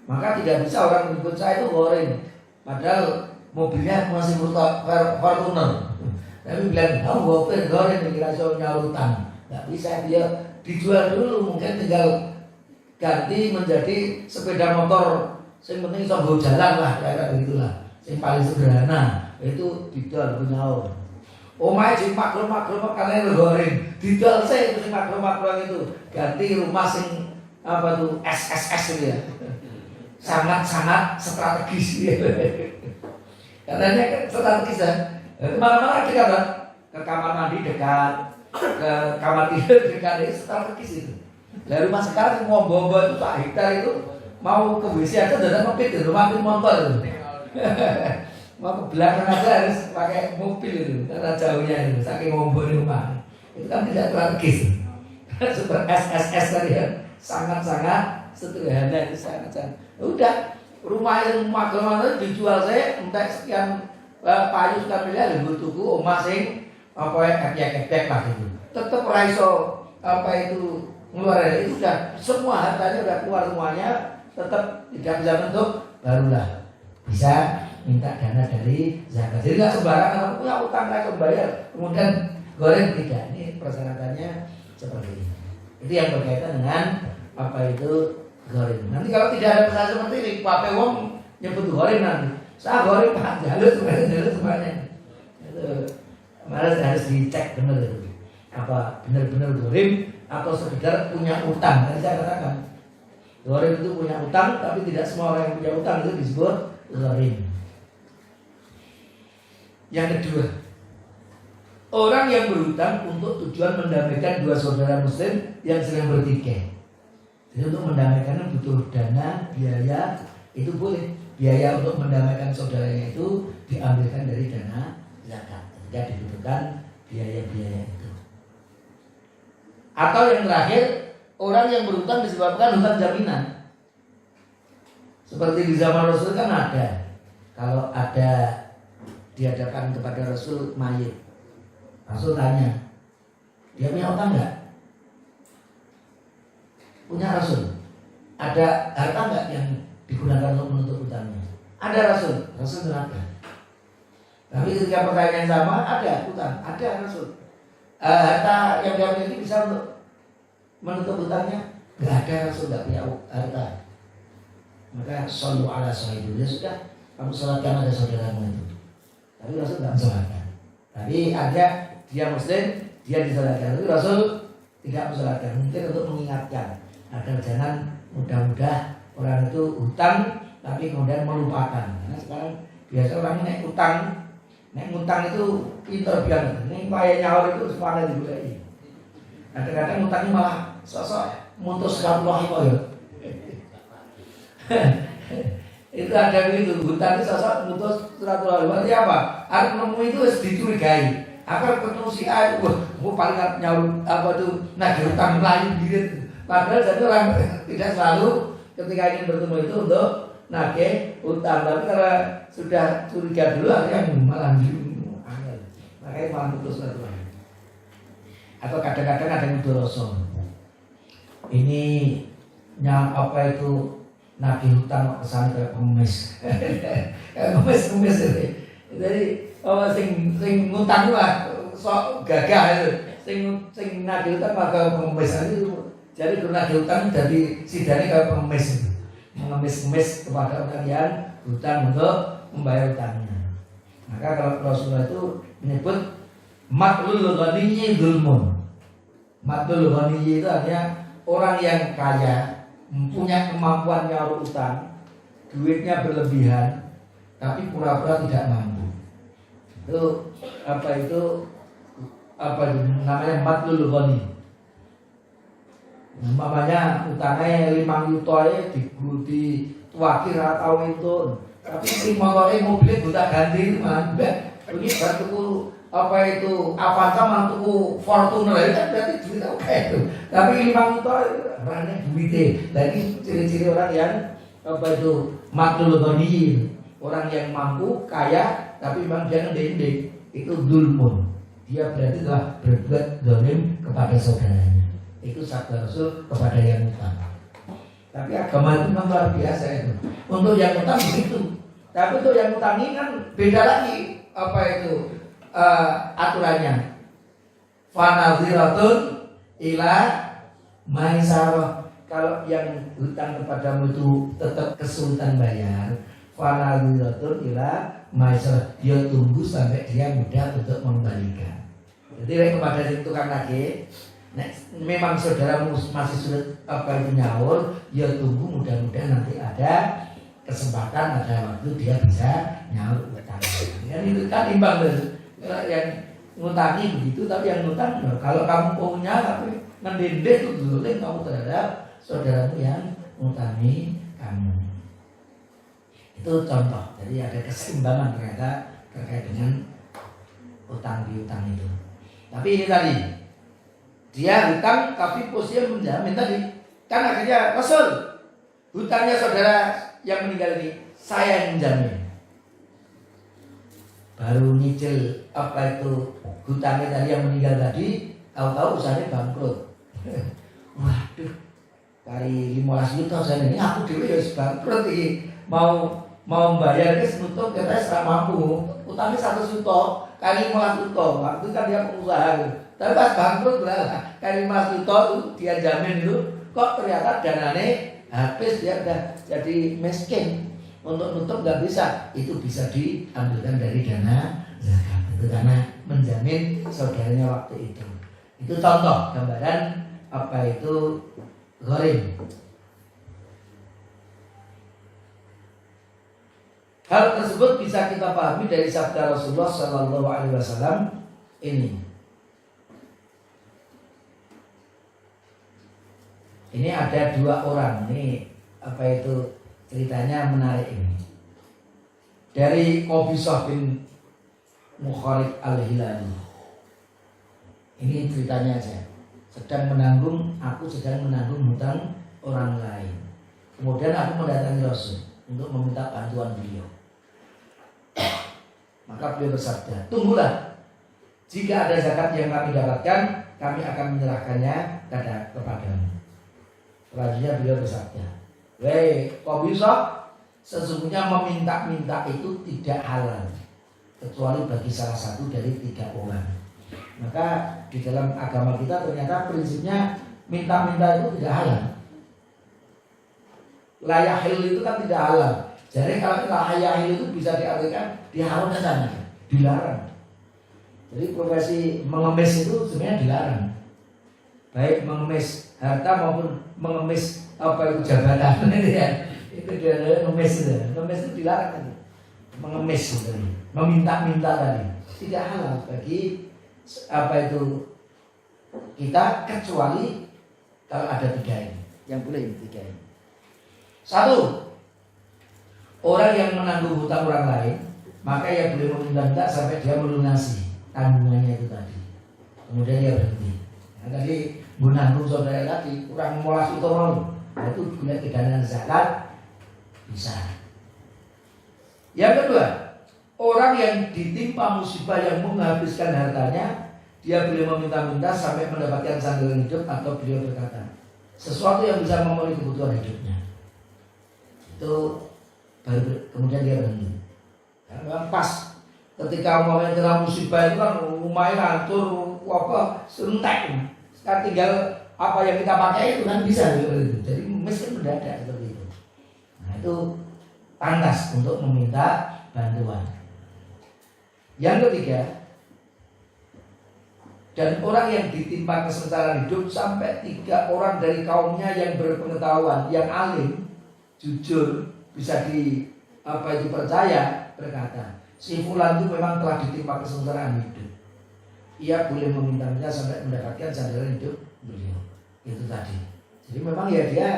Maka tidak bisa orang menyebut saya itu goreng, padahal mobilnya masih Fortuner. Tapi bilang, kamu goreng dikira soalnya utang. Nggak bisa, dia dijual dulu, mungkin tinggal ganti menjadi sepeda motor. Yang penting bisa bawa jalan lah, kayak gitulah. Yang paling sederhana itu dijual punya orang. Omah sing makro-makro kalian goreng, dijual saya itu sing makro-makro itu, ganti rumah sing apa tuh SSS itu ya, sangat-sangat strategis ya. Katanya strategis ya. Kemana-mana dekat kan? Ke kamar mandi dekat, ke kamar tidur dekat, itu strategis itu. Dari rumah sekarang semua bobo itu tak hektar itu mau ke WC aja udah ngepit itu, makin motor itu. Mau ke belakang aja harus pakai mobil itu karena jauhnya itu, saking ngombo di rumah. Itu kan tidak strategis. Super SSS tadi ya, sangat-sangat sederhana itu sangat-sangat. Udah rumah yang magelang dijual saya entah sekian payu sekian miliar lebih tuku omah sing apa kepek lah gitu. Tetap raiso apa itu ngeluarin itu sudah semua hartanya udah keluar semuanya, tetap tidak bisa bentuk, barulah bisa minta dana dari zakat. Jadi nggak sembarangan punya utang nggak bayar kemudian goreng, tidak. Ini persyaratannya seperti ini. Itu yang berkaitan dengan apa itu goreng. Nanti kalau tidak ada persyaratan seperti ini, Pak Wong nyebut goreng nanti. Saya goreng Pak, jalur semuanya. Itu malah harus dicek benar itu. Apa benar-benar goreng atau sekedar punya utang? Tadi saya katakan goreng itu punya utang, tapi tidak semua orang yang punya utang itu disebut goreng. Yang kedua, orang yang berhutang untuk tujuan mendamaikan dua saudara muslim yang sedang bertikai. Jadi untuk mendamaikan butuh dana, biaya, itu boleh. Biaya untuk mendamaikan saudaranya itu diambilkan dari dana zakat ketika dibutuhkan biaya-biaya itu. Atau yang terakhir, orang yang berhutang disebabkan hutang jaminan. Seperti di zaman Rasul kan ada. Kalau ada dihadapkan kepada Rasul mayit, Rasul tanya, dia punya utang enggak? Punya Rasul. Ada harta enggak yang digunakan untuk menutup utangnya? Ada Rasul. Rasul ada. Tapi ketika pertanyaan sama, ada utang, ada Rasul. Harta yang dia miliki bisa untuk menutup utangnya? Enggak ada, Rasul enggak punya harta. Maka shollu ala sahibi, ya sudah, kamu salatkan ada saudaramu itu. Tapi Rasul tidak mensolatkan. Tapi ada dia muslim, dia disolatkan. Tapi Rasul tidak mensolatkan. Mungkin untuk mengingatkan agar jangan mudah-mudah orang itu hutang tapi kemudian melupakan. Karena sekarang biasa orang naik utang itu pintar banget. Ini kayak nyawa itu semuanya dibulai. Kadang-kadang utangnya malah sosok mutus Allah itu ya. Itu ada begitu, hutang itu sosok mutus silaturahmi. Berarti apa? Arep nemu itu harus dicurigai. Agar ketemu si A, wah, paling nyaur apa tuh nagih hutang Melayu gitu. Padahal jadi orang tidak selalu ketika ingin bertemu itu untuk nagih hutang. Tapi karena sudah curiga dulu, akhirnya malah angel. Makanya malah putus silaturahmi. Atau kadang-kadang ada yang doroso. Ini yang apa itu nagih hutang kesan kayak pengemis. Kayak pengemis itu. Jadi sing ngutang lah sok gagah itu. Sing nagih hutang maka pengemis itu. Jadi kalau nagih hutang jadi sidane kayak pengemis itu. Mengemis-ngemis kepada orang yang hutang untuk membayar hutangnya. Maka kalau Rasulullah itu menyebut matlul ghaniyyi dzulmun. Matlul ghaniyyi itu artinya orang yang kaya punya kemampuan nyaur utang, duitnya berlebihan, tapi pura-pura tidak mampu. Itu apa namanya matlul ghani. Namanya utangnya 5 juta di wakil atau itu, tapi si mobilnya buta ganti mana? Ini baru apa itu Avanza mantuku Fortuner itu kan berarti duit apa itu, tapi 5 juta orangnya duitnya. Lagi ciri-ciri orang yang apa itu matlul ghani, orang yang mampu kaya tapi memang dia ngedendeng, itu dzulmun. Dia berarti telah berbuat zalim kepada saudaranya. Itu sabda Rasul kepada yang utang. Tapi agama itu memang luar biasa itu. Untuk yang utang begitu. Tapi untuk yang utang ini kan beda lagi apa itu aturannya. Fanadhiratun ila maisarah. Kalau yang hutang kepadamu itu tetap kesulitan bayar, fanadhiratun ila maisarah. Dia tunggu sampai dia mudah untuk mengembalikan. Jadi kepada si tukang lagi, memang saudaramu masih sulit apa itu nyaur, ya tunggu mudah-mudahan nanti ada kesempatan, ada waktu dia bisa nyaur utang. Kan itu kan imbang tuh. Yang ngutangi begitu, tapi yang ngutang kalau kamu punya tapi mendendeh itu dulu kamu terhadap saudaramu yang ngutangi kamu. Itu contoh. Jadi ada keseimbangan ternyata terkait dengan utang piutang itu. Tapi ini tadi dia hutang tapi posisinya menjamin tadi. Kan akhirnya Rasul hutangnya saudara yang meninggal ini saya yang menjamin. Baru nyicil apa itu hutangnya tadi yang meninggal tadi, tahu-tahu usahanya bangkrut. Waduh, kali 15 juta saya ini aku dulu ya bangkrut ini. Mau membayar ke nutup kita serah mampu. Utangnya 1 juta kali 15 juta. Waktu kan dia pengusaha. Tapi pas bangkrut berapa? Kali 15 juta itu dia jamin itu, kok ternyata dananya habis, dia udah jadi miskin. Untuk nutup nggak bisa, itu bisa diambilkan dari dana zakat. Itu karena menjamin saudaranya waktu itu. Itu contoh gambaran apa itu gharim. Hal tersebut bisa kita pahami dari sabda Rasulullah Sallallahu Alaihi Wasallam ini. Ini ada 2 orang. Ini apa itu ceritanya menarik ini. Dari Qabisah bin Mukharib al-Hilali. Ini ceritanya aja. Aku sedang menanggung hutang orang lain. Kemudian aku mendatangi Rasul untuk meminta bantuan beliau. Maka beliau bersabda, tunggulah. Jika ada zakat yang kami dapatkan, kami akan menyerahkannya kepadamu. Selanjutnya beliau bersabda, weh, kok bisa? Sesungguhnya meminta-minta itu tidak halal, kecuali bagi salah satu dari 3 orang. Maka di dalam agama kita ternyata prinsipnya minta-minta itu tidak halal. Layahil itu kan tidak halal. Jadi kalau layahil itu bisa diartikan diharamkan, dilarang. Jadi profesi mengemis itu sebenarnya dilarang. Baik mengemis harta maupun mengemis apa itu jabatan itu dia mengemis itu. Mengemis itu dilarang tadi. Mengemis itu, meminta-minta tadi tidak halal bagi apa itu kita, kecuali kalau ada 3 ini. Yang boleh 3 ini. 1, orang yang menanggung hutang orang lain, maka ia boleh meminta-minta sampai dia melunasi tanggungannya itu tadi. Kemudian dia berhenti. Nah, tadi menanggung saudara tadi kurang 15 juta mau. Nah, itu punya kedanaan zakat bisa. Yang kedua, orang yang ditimpa musibah yang menghabiskan hartanya, dia boleh meminta-minta sampai mendapatkan sandaran hidup, atau beliau berkata sesuatu yang bisa memenuhi kebutuhan hidupnya. Itu baru kemudian dia berhenti. Karena pas ketika umpamanya kena musibah itu kan lumayan hancur apa sentek. Sekarang tinggal apa yang kita pakai itu kan bisa gitu. Jadi miskin mendadak seperti itu. Nah itu pantas untuk meminta bantuan. Yang ketiga, dan orang yang ditimpa kesengsaraan hidup sampai 3 orang dari kaumnya yang berpengetahuan, yang alim, jujur, bisa dipercaya, berkata, si fulan itu memang telah ditimpa kesengsaraan hidup. Ia boleh meminta-minta sampai mendapatkan sandaran hidup beliau. Itu tadi. Jadi memang ya dia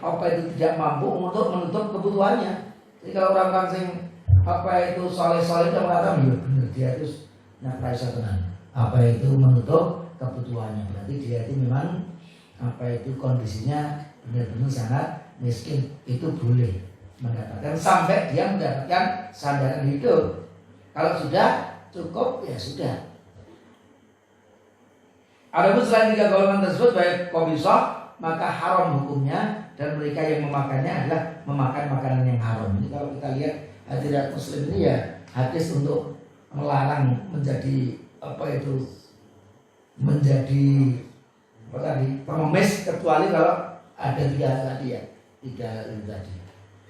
apa itu tidak mampu untuk menutup kebutuhannya. Jadi kalau orang sing apa itu soleh-soleh itu mengatakan ya benar, dia itu nak raisa tenang. Apa itu menutup kebutuhannya, berarti dia itu memang apa itu kondisinya benar-benar sangat miskin. Itu boleh mendapatkan sampai dia mendapatkan sandaran hidup. Kalau sudah cukup ya sudah. Adapun selain 3 golongan tersebut baik khabithah, maka haram hukumnya, dan mereka yang memakannya adalah memakan makanan yang haram. Ini kalau kita lihat hadirat muslim ini ya hadis untuk melarang menjadi pengemis, kecuali kalau ada 3 tadi ya, 3 itu tadi.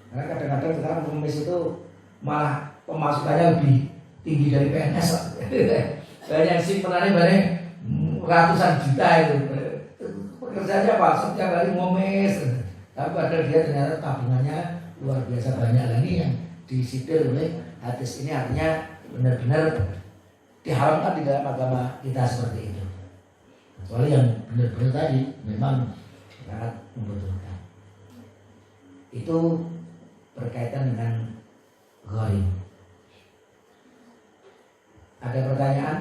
Karena kadang-kadang sekarang pengemis itu malah pemasukannya lebih tinggi dari PNS. Banyak sih penanya ratusan juta itu. Pekerjaannya apa? Setiap hari ngomes. Tapi padahal dia ternyata tabungannya luar biasa banyak. Ini yang disipil oleh hadis ini, artinya benar-benar diharamkan di dalam agama kita seperti itu. Kecuali yang benar-benar tadi memang sangat membutuhkan. Itu berkaitan dengan gharib. Ada pertanyaan?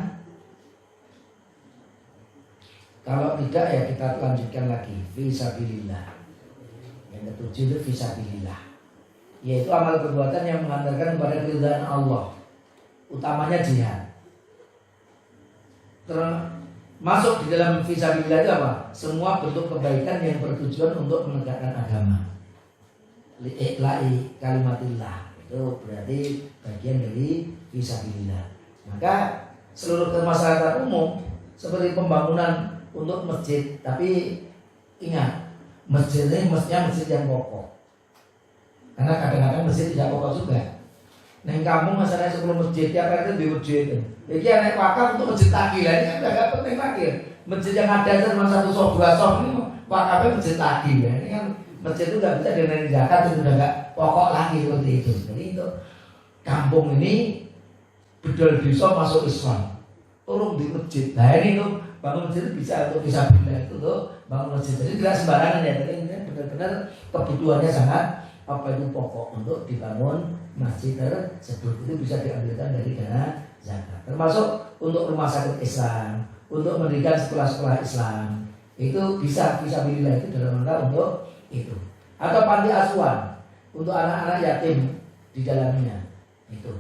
Kalau tidak ya kita lanjutkan lagi. Fisabilillah. Yang ketujuh itu fisabilillah, yaitu amal perbuatan yang mengantarkan kepada keridhaan Allah, utamanya jihad. Termasuk di dalam fisabilillah itu apa? Semua bentuk kebaikan yang bertujuan untuk menegakkan agama. Li'i'la'i kalimatillah, itu berarti bagian dari fisabilillah. Maka seluruh kemaslahatan umum seperti pembangunan untuk masjid, tapi ingat, masjid ini mestinya masjid yang kokoh. Karena kadang-kadang masjid tidak kokoh juga. Neng kampung masalahnya sebelum masjid, tiap RT di masjid. Jadi anak wakaf untuk masjid lagi lah, ini kan agak penting lagi. Masjid yang ada cuma 1 sof 2 sof ini wakafnya masjid lagi ya. Ini kan masjid itu nggak bisa dinaik zakat, itu udah nggak pokok lagi seperti itu. Jadi itu kampung ini bedol desa masuk Islam, tolong di masjid. Nah ini tuh bangun masjid itu bisa untuk fisabilillah, itu tuh bangun masjid. Jadi tidak sembarangan ya, tapi ini benar-benar kebutuhannya sangat pokok untuk dibangun masjid tersebut. Itu bisa diambilkan dari dana zakat. Termasuk untuk rumah sakit Islam, untuk mendirikan sekolah-sekolah Islam, itu bisa fisabilillah, itu dalam rangka untuk itu. Atau panti asuhan untuk anak-anak yatim di dalamnya, itu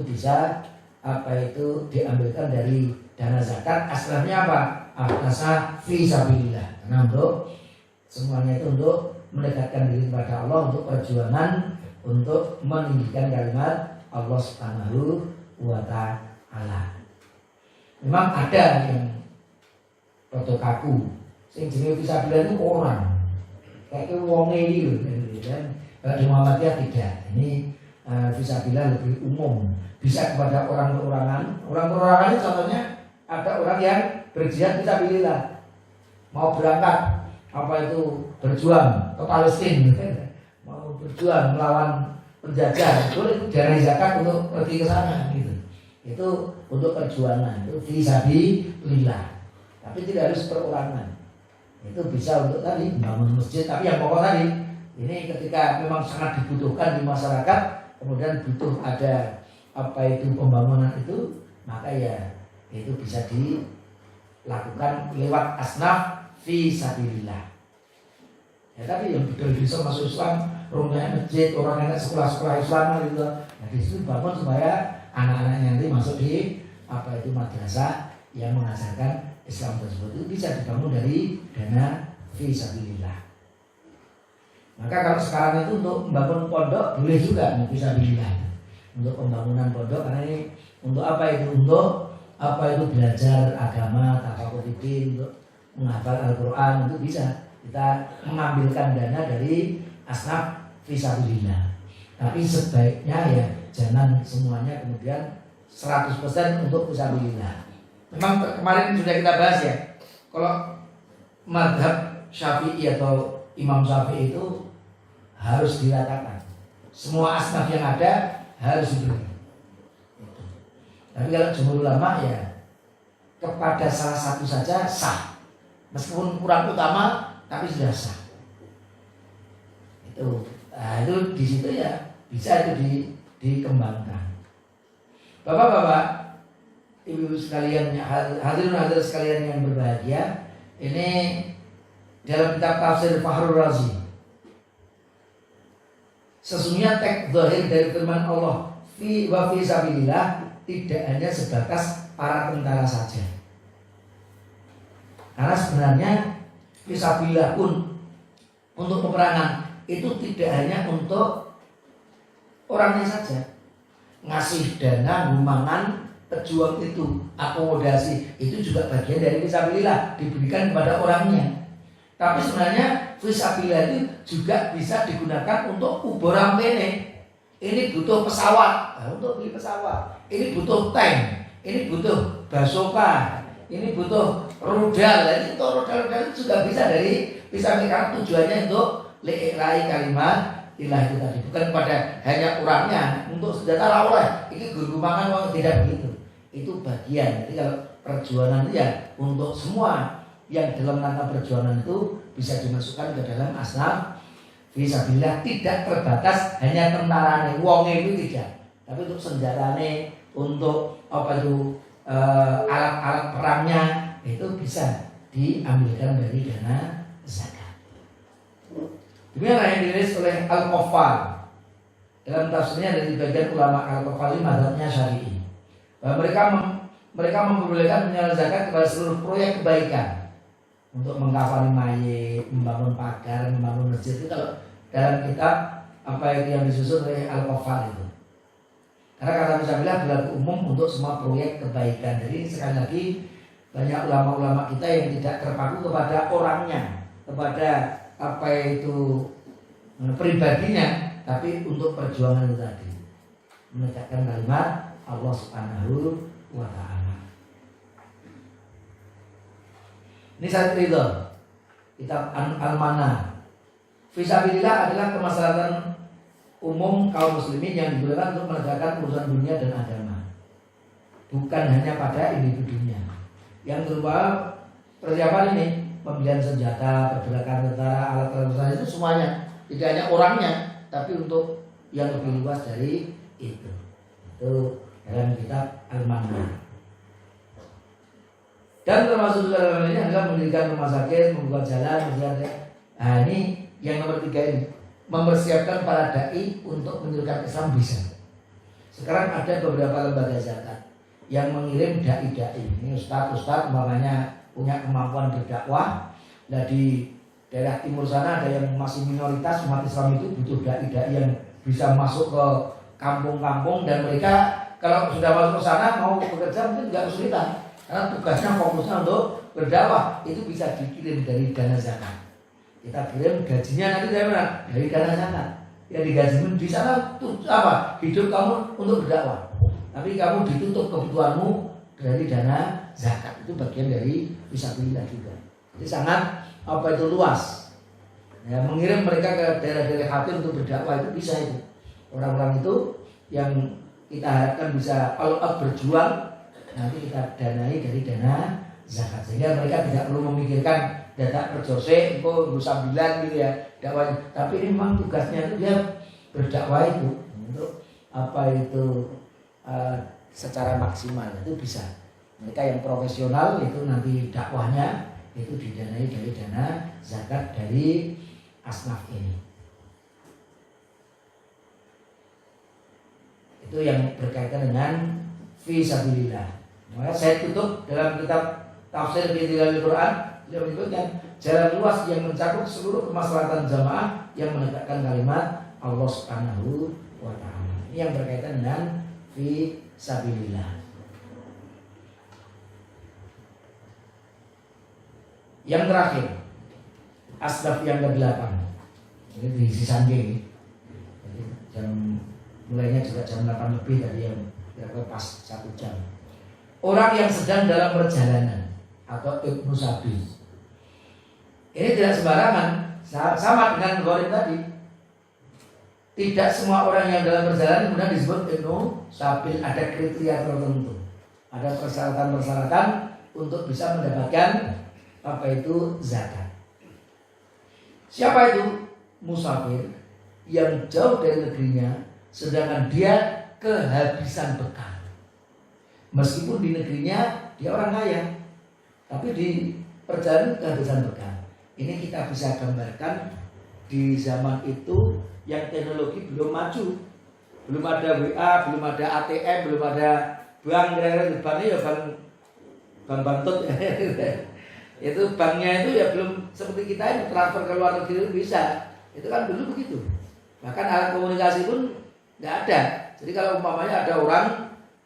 bisa diambilkan dari dana zakat. Aslinya apa? Asal fisabilillah. Karena untuk semuanya itu untuk mendekatkan diri kepada Allah, untuk perjuangan untuk meninggikan kalimat Allah Subhanahu wa Ta'ala. Memang ada yang rada kaku, sing jenenge fisabilillah itu orang kayak wong iki lho kan. Kalau di Muhammadiyah tidak. Ini fisabilillah lebih umum, bisa kepada orang perorangan. Orang perorangan itu contohnya ada orang yang berjihad fisabilillah, mau berangkat berjuang ke Palestina, mau berjuang melawan penjajah, itu dana zakat untuk pergi ke sana gitu. Itu untuk perjuangan, itu fisabilillah. Tapi tidak harus perorangan. Itu bisa untuk tadi membangun masjid, tapi yang pokok tadi ini ketika memang sangat dibutuhkan di masyarakat, kemudian butuh ada pembangunan itu, maka ya itu bisa dilakukan lewat asnaf fisabilillah. Ya tapi yang betul bisa masuk Islam, rumahnya masjid, orang enak sekolah-sekolah Islam gitu. Nah di situ bangun supaya anak-anaknya nanti masuk di madrasah yang mengajarkan Islam tersebut. Itu bisa dibangun dari dana fisabilillah. Maka kalau sekarang itu untuk membangun pondok boleh juga fisabilillah. Untuk pembangunan pondok, karena ini untuk apa itu? Untuk belajar agama, tafaqquh fiddin, untuk menghafal Al-Qur'an, itu bisa kita mengambilkan dana dari asnaf fisabilillah. Tapi sebaiknya ya jangan semuanya kemudian 100% untuk fisabilillah. Memang kemarin sudah kita bahas ya, kalau mazhab Syafi'i atau Imam Syafi'i itu harus diratakan, semua asnaf yang ada harus diberi. Tapi kalau jumhur ulama ya kepada salah satu saja sah, meskipun kurang utama tapi sudah sah. Itu di situ ya bisa itu dikembangkan. Bapak-bapak, ibu-ibu sekalian, hadirin sekalian yang berbahagia, ini dalam kitab tafsir Fakhrur Razi, sesungguhnya teks zahir dari firman Allah fi wa fi sabilillah tidak hanya sebatas para tentara saja. Karena sebenarnya fisabilillah pun untuk peperangan itu tidak hanya untuk orangnya saja. Ngasih dana, sumbangan, pejuang itu, akomodasi itu juga bagian dari fisabilillah, diberikan kepada orangnya. Tapi sebenarnya fisabilillah itu juga bisa digunakan untuk uboran pene. Ini butuh pesawat, untuk beli pesawat. Ini butuh tank, ini butuh basoka, ini butuh rudal. Ini untuk rudal-rudal itu juga bisa dari fisabilillah, tujuannya untuk li'ilahi kalimat ilah itu tadi, bukan pada hanya orangnya untuk senjata lawan. Ini guru makan uang, tidak begitu. Itu bagian. Jadi kalau perjuangan itu ya untuk semua yang dalam rangka perjuangan itu bisa dimasukkan ke dalam asnaf fisabilillah, tidak terbatas hanya tentarane, wong itu tidak. Tapi untuk senjatane, untuk apa itu alat-alat perangnya itu bisa diambilkan dari dana zakat. Demikianlah yang dirilis oleh Al-Qaffal dalam tafsirnya dari bagian ulama Al-Qaffal ini mazhabnya Syafi'i, bahwa mereka memperbolehkan menyalurkan zakat kepada seluruh proyek kebaikan untuk mengkafani mayit, membangun pagar, membangun masjid. Itu kalau dalam kitab apa itu yang disusun oleh Al-Qaffal itu. Karena kata fisabilillah berlaku umum untuk semua proyek kebaikan. Jadi sekali lagi banyak ulama-ulama kita yang tidak terpaku kepada orangnya, kepada apa itu pribadinya, tapi untuk perjuangan itu tadi, menegakkan kalimat Allah Subhanahu wa ta'ala. Ini saya cerita kitab Al-Mana. Fisabilillah adalah kemaslahatan umum kaum muslimin yang digunakan untuk menegakkan urusan dunia dan agama, bukan hanya pada individunya. Yang berupa persiapan ini, pembelian senjata, pergerakan tentara, alat pertahanan itu semuanya, tidak hanya orangnya, tapi untuk yang lebih luas dari itu. Itu dalam kitab Al-Mana. Dan termasuk juga dalam ini adalah mendirikan rumah sakit, membuka jalan, misalnya. Nah ini yang nomor 3 ini, mempersiapkan para dai untuk menyerukan Islam bisa. Sekarang ada beberapa lembaga zakat yang mengirim dai-dai. Ini ustaz-ustaz umpamanya punya kemampuan berdakwah. Nah di daerah timur sana ada yang masih minoritas umat Islam, itu butuh dai-dai yang bisa masuk ke kampung-kampung, dan mereka kalau sudah masuk ke sana mau bekerja mungkin nggak kesulitan, karena tugasnya fokusnya untuk berdakwah. Itu bisa dikirim dari dana zakat. Kita kirim gajinya nanti dari mana? Dari dana zakat. Ya digajimu di sana tuh apa? Hidup kamu untuk berdakwah. Tapi kamu ditutup kebutuhanmu dari dana zakat. Itu bagian dari fisabilillah juga. Jadi sangat apa itu luas. Ya, mengirim mereka ke daerah-daerah kafir untuk berdakwah itu bisa itu. Orang-orang itu yang kita harapkan bisa all out berjuang, nanti kita danai dari dana zakat, sehingga mereka tidak perlu memikirkan data kerjose, itu sambilan gitu ya dakwah. Tapi ini memang tugasnya itu dia berdakwah itu untuk apa itu secara maksimal itu bisa. Mereka yang profesional itu nanti dakwahnya itu didanai dari dana zakat dari asnaf ini. Itu yang berkaitan dengan fisabilillah. Maka saya tutup dalam kitab Tafsir Bidilal Quran, dia menyebutkan jalan luas yang mencakup seluruh kemaslahatan jamaah yang menegakkan kalimat Allah Subhanahu wa ta'ala. Ini yang berkaitan dengan fisabilillah. Yang terakhir, asbab yang ke-8. Ini diisi sangking. Jadi mulainya juga jam 8 lebih tadi, yang kira-kira pas 1 jam. Orang yang sedang dalam perjalanan atau ibnu sabil. Ini tidak sembarangan, sama dengan gharim tadi. Tidak semua orang yang dalam perjalanan kemudian disebut ibnu sabil, ada kriteria tertentu. Ada persyaratan-persyaratan untuk bisa mendapatkan apa itu zakat. Siapa itu? Musafir yang jauh dari negerinya, sedangkan dia kehabisan bekal. Meskipun di negerinya dia orang kaya, tapi di perjalanan kehabisan bekal. Ini kita bisa gambarkan di zaman itu yang teknologi belum maju, belum ada WA, belum ada ATM, belum ada bank. Banknya ya bank bantut. Itu banknya itu ya belum seperti kita ini transfer ke luar negeri itu bisa. Itu kan dulu begitu. Bahkan alat komunikasi pun nggak ada. Jadi kalau umpamanya ada orang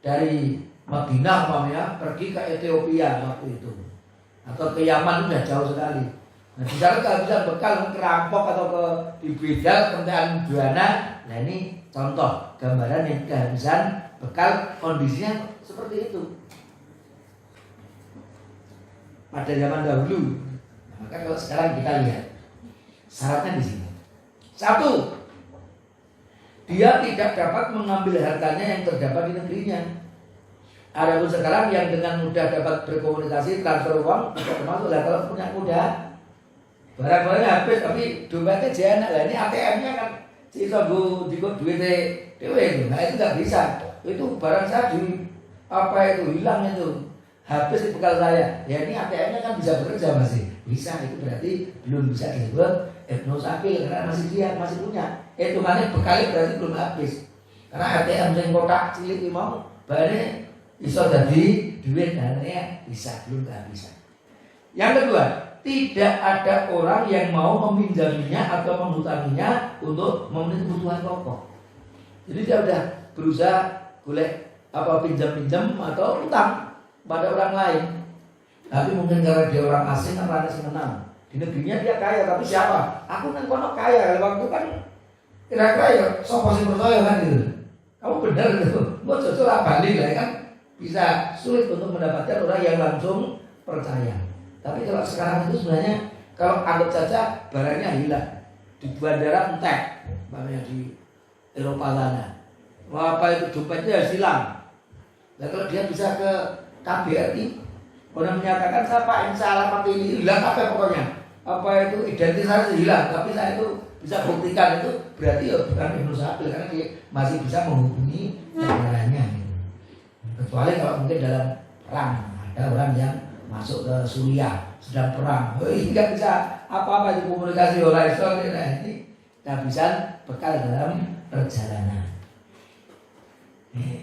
dari Madinah umpamanya pergi ke Ethiopia waktu itu, atau ke Yaman udah jauh sekali. Nah, di sana kehabisan bekal kerampok atau dibedal kendaraan buana. Nah ini contoh gambaran yang kehabisan bekal kondisinya seperti itu pada zaman dahulu. Nah, maka kalau sekarang kita lihat syaratnya di sini. Satu, dia tidak dapat mengambil hartanya yang terdapat di negerinya. Adapun sekarang yang dengan mudah dapat berkomunikasi transfer uang tidak termasuk lah. Kalau punya mudah barang-barangnya habis tapi dompetnya jenak lah. Ini ATM-nya kan sisa dikut duitnya dewe itu. Nah itu nggak bisa. Itu barang saya di apa itu hilang itu. Habis di bekal saya. Ya ini ATM-nya kan bisa bekerja masih. Bisa, itu berarti belum bisa disebut Ibnu Sabil karena masih dia masih punya. Itu mana bekalnya berarti belum habis. Karena ATM yang kotak cilik mau barangnya bisa jadi duit dananya bisa belum kehabisan. Yang kedua, tidak ada orang yang mau meminjaminya atau menghutanginya untuk memenuhi kebutuhan pokok. Jadi dia udah berusaha boleh apa pinjam-pinjam atau utang pada orang lain. Tapi mungkin karena dia orang asing kan rada senang. Di negerinya dia kaya, tapi siapa? Aku nang kono kaya. Waktu kan kira-kira ya sopo sing percaya kan gitu. Kamu benar gitu. Mau jujur balik lah kan bisa sulit untuk mendapatkan orang yang langsung percaya. Tapi kalau sekarang itu sebenarnya kalau anggap saja barangnya hilang di bandara entek, namanya di Eropa sana. Wah, apa itu dompetnya hilang. Nah kalau dia bisa ke KBRI, orang menyatakan siapa yang alamat ini hilang apa pokoknya, apa itu identitasnya hilang, tapi saya itu bisa buktikan itu berarti ya bukan Ibnu Sabil karena dia masih bisa menghubungi negaranya. Kecuali kalau mungkin dalam perang ada orang yang masuk ke Suriah sedang perang, nggak bisa apa-apa di komunikasi oleh Islam ini kehabisan bekal dalam perjalanan.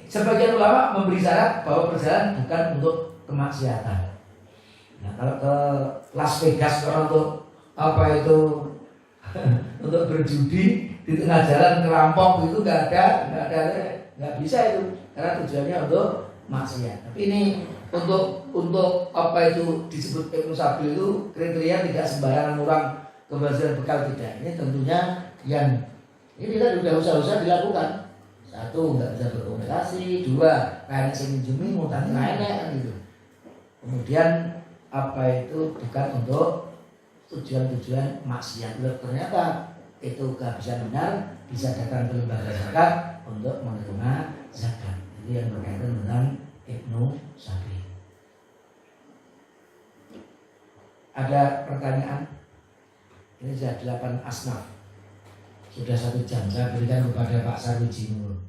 Sebagian ulama memberi syarat bahwa perjalanan bukan untuk kemaksiatan. Nah kalau ke Las Vegas kalau untuk apa itu untuk berjudi di tengah jalan kerampok itu nggak bisa itu karena tujuannya untuk maksiat. Tapi ini untuk apa itu disebut Ibnu Sabil itu kriteria tidak sembarangan orang keberhasilan bekal tidak. Ini tentunya yang ini kita sudah usaha-usaha dilakukan. Satu nggak bisa berkomunikasi, dua kayak minjemi ngutang lainnya kan gitu. Kemudian apa itu bukan untuk tujuan-tujuan maksiat. Ternyata itu kehabisan benar bisa datang ke lembaga zakat untuk menerima zakat. Itu yang berkaitan dengan Ibnu Sabil. Ada pertanyaan? Ini sudah 8 asnaf. Sudah 1 jam saya berikan kepada Pak Sarwijinur.